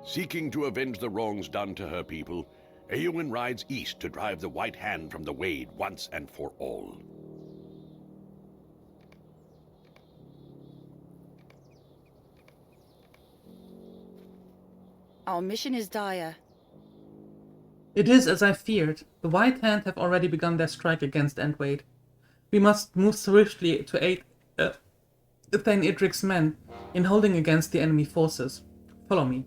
Seeking to avenge the wrongs done to her people, Eowyn rides east to drive the White Hand from the Wade once and for all. Our mission is dire. It is as I feared. The White Hand have already begun their strike against Entwade. We must move swiftly to aid Thane Idric's men in holding against the enemy forces. Follow me.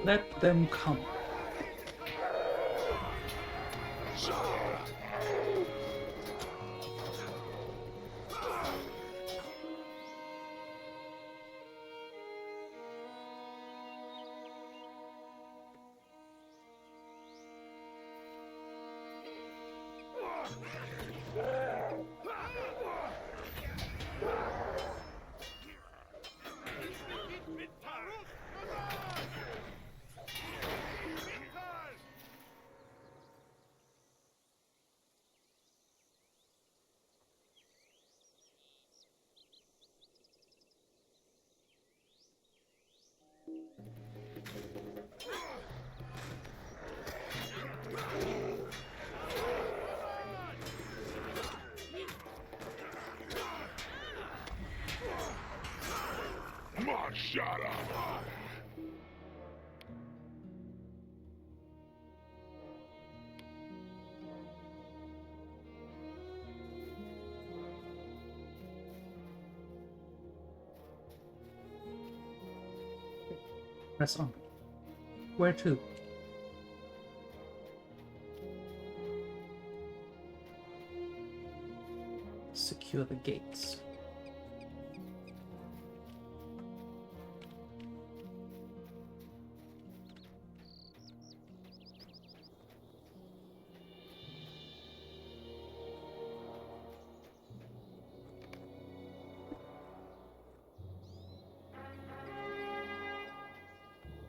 Let them come. Press on. Where to? Secure the gates.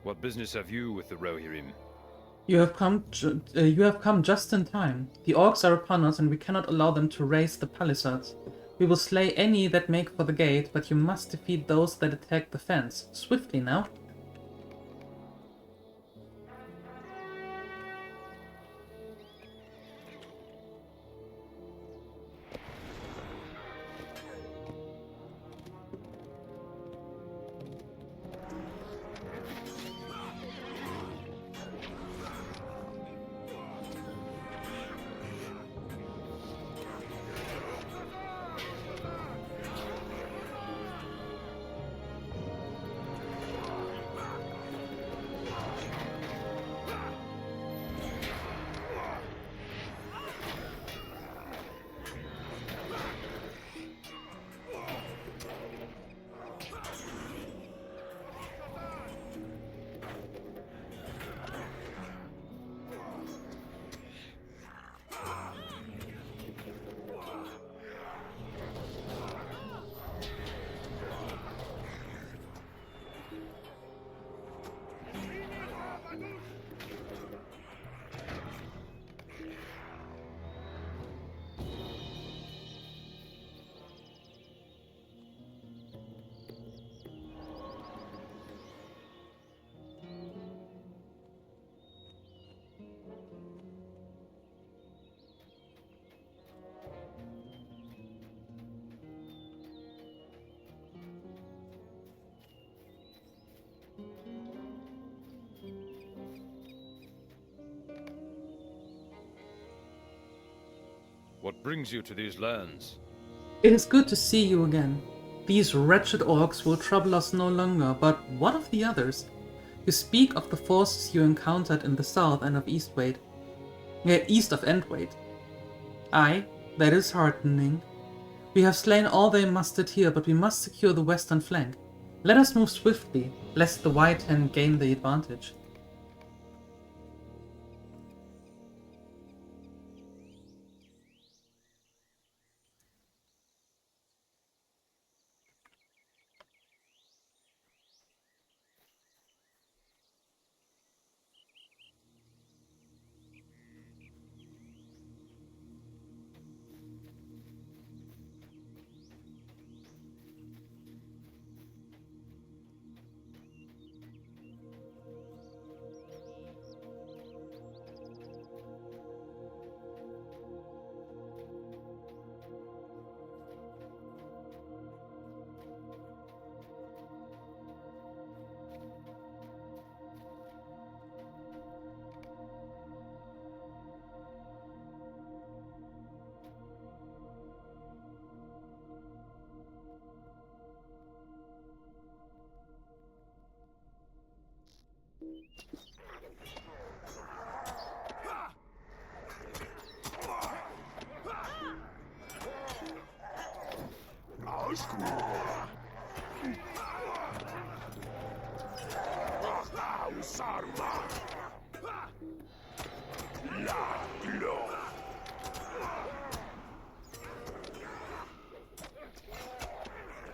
What business have you with the Rohirrim? You have come just in time. The orcs are upon us, and we cannot allow them to raise the palisades. We will slay any that make for the gate, but you must defeat those that attack the fence. Swiftly now. What brings you to these lands? It is good to see you again. These wretched orcs will trouble us no longer, but what of the others? You speak of the forces you encountered in the south and of east of Entwade. Aye, that is heartening. We have slain all they mustered here, but we must secure the western flank. Let us move swiftly, lest the White Hand gain the advantage.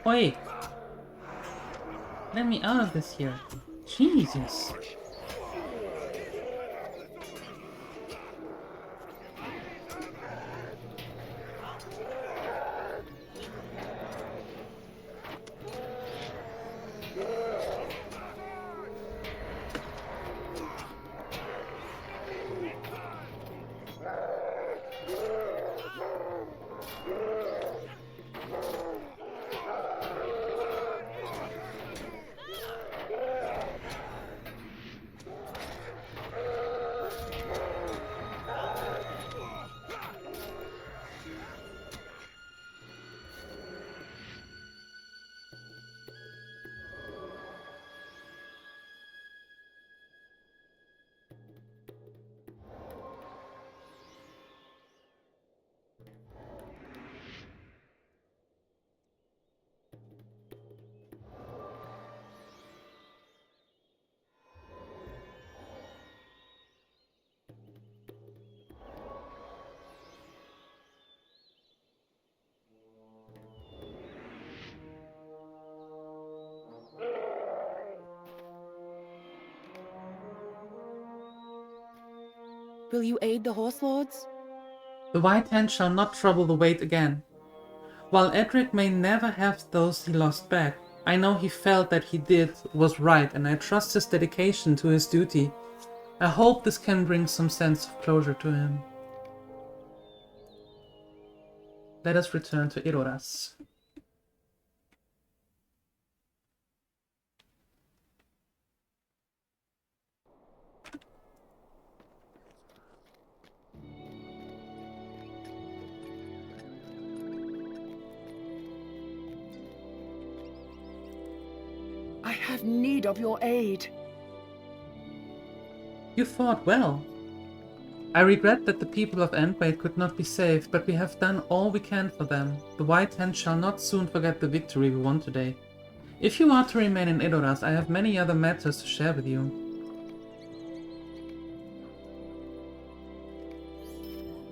Oi! Let me out of this here. Jesus! Will you aid the Horse Lords? The White Hand shall not trouble the Wade again. While Edric may never have those he lost back, I know he felt that he did was right, and I trust his dedication to his duty. I hope this can bring some sense of closure to him. Let us return to Edoras. I have need of your aid. You fought well. I regret that the people of Entwade could not be saved, but we have done all we can for them. The White Hand shall not soon forget the victory we won today. If you are to remain in Edoras, I have many other matters to share with you.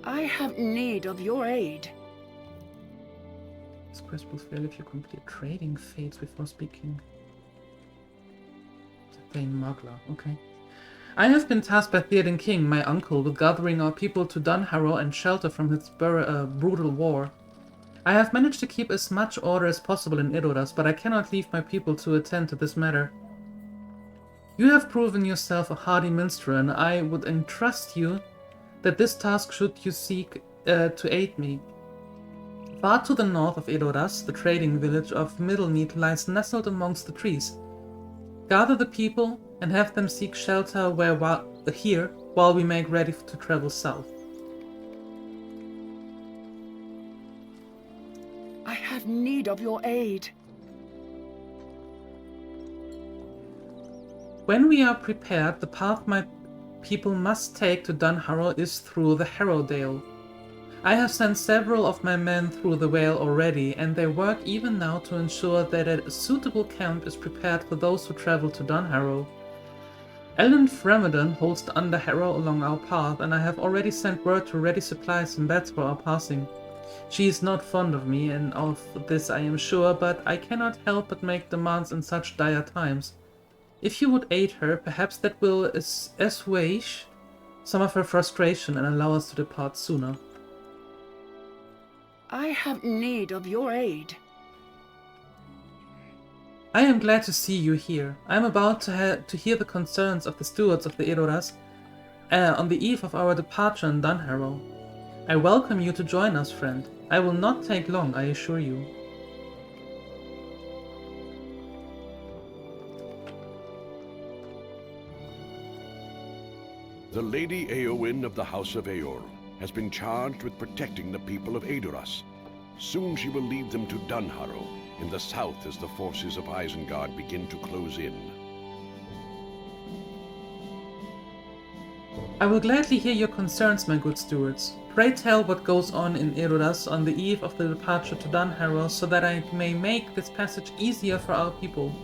I have need of your aid. This quest will fail if you complete trading fates before speaking. Thane Muggler, okay. I have been tasked by Theoden King, my uncle, with gathering our people to Dunharrow and shelter from its brutal war. I have managed to keep as much order as possible in Edoras, but I cannot leave my people to attend to this matter. You have proven yourself a hardy minstrel, and I would entrust you that this task should you seek to aid me. Far to the north of Edoras, the trading village of Middlemead lies nestled amongst the trees. Gather the people and have them seek shelter here while we make ready to travel south. need of your aid. When we are prepared, the path my people must take to Dunharrow is through the Harrowdale. I have sent several of my men through the Vale already, and they work even now to ensure that a suitable camp is prepared for those who travel to Dunharrow. Ellen Fremadon holds the Underharrow along our path, and I have already sent word to ready supplies and beds for our passing. She is not fond of me, and of this I am sure, but I cannot help but make demands in such dire times. If you would aid her, perhaps that will assuage some of her frustration and allow us to depart sooner. I have need of your aid. I am glad to see you here. I am about to hear the concerns of the stewards of the Edoras on the eve of our departure in Dunharrow. I welcome you to join us, friend. I will not take long, I assure you. The Lady Eowyn of the House of Eorl has been charged with protecting the people of Edoras. Soon she will lead them to Dunharrow, in the south as the forces of Isengard begin to close in. I will gladly hear your concerns, my good stewards. Pray tell what goes on in Edoras on the eve of the departure to Dunharrow, so that I may make this passage easier for our people.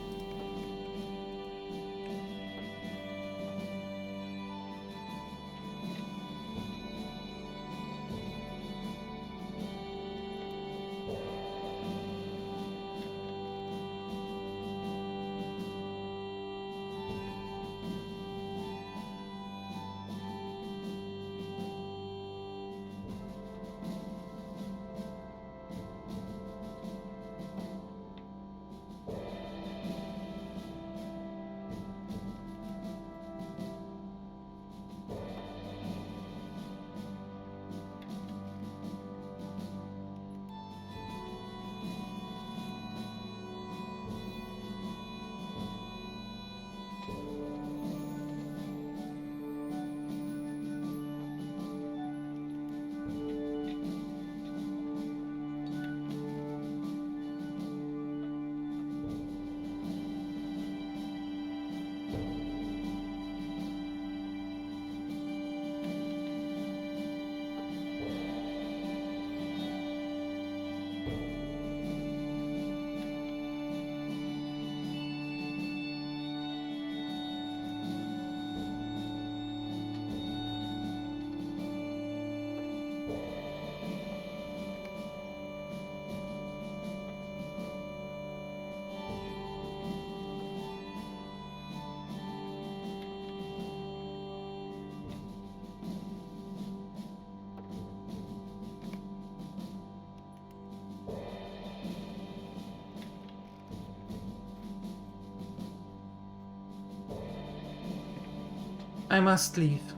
I must leave.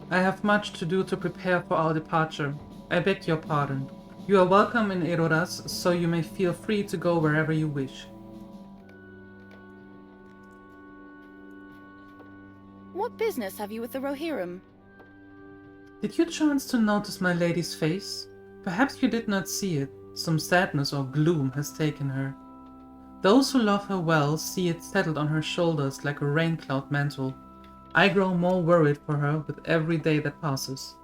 I have much to do to prepare for our departure. I beg your pardon. You are welcome in Edoras, so you may feel free to go wherever you wish. What business have you with the Rohirrim? Did you chance to notice my lady's face? Perhaps you did not see it. Some sadness or gloom has taken her. Those who love her well see it settled on her shoulders like a rain-cloud mantle. I grow more worried for her with every day that passes.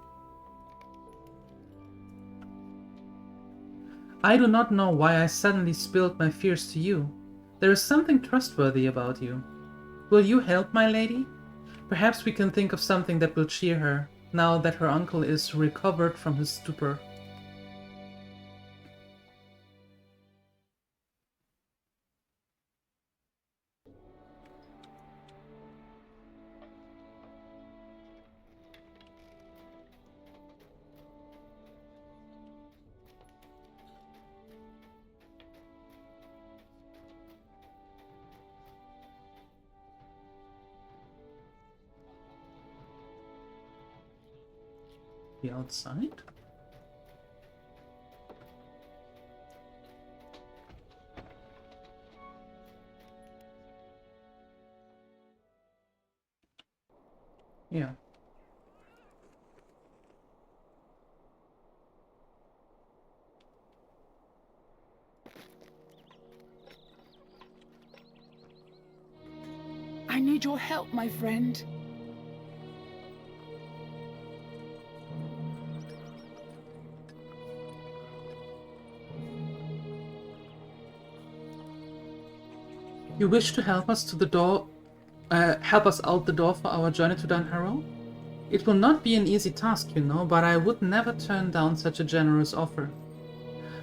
I do not know why I suddenly spilled my fears to you. There is something trustworthy about you. Will you help my lady? Perhaps we can think of something that will cheer her, now that her uncle is recovered from his stupor. The outside? Yeah. need your help, my friend. You wish to help us to the door, help us out the door for our journey to Dunharrow? It will not be an easy task, you know, but I would never turn down such a generous offer.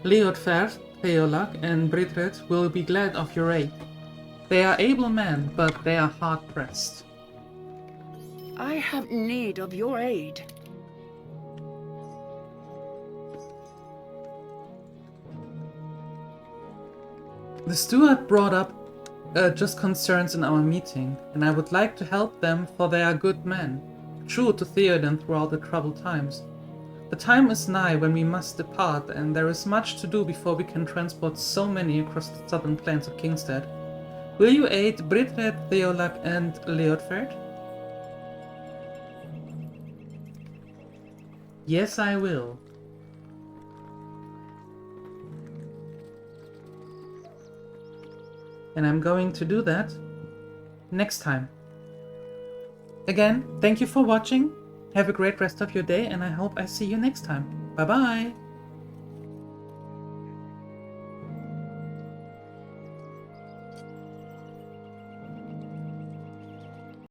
Leodfert, Theolak, and Britred will be glad of your aid. They are able men, but they are hard-pressed. I have need of your aid. The steward brought up just concerns in our meeting, and I would like to help them, for they are good men, true to Theoden throughout the troubled times. The time is nigh when we must depart, and there is much to do before we can transport so many across the southern plains of Kingstead. Will you aid Britred, Theolak, and Leodfert? Yes, I will. And I'm going to do that next time. Again, thank you for watching. Have a great rest of your day, and I hope I see you next time. Bye bye!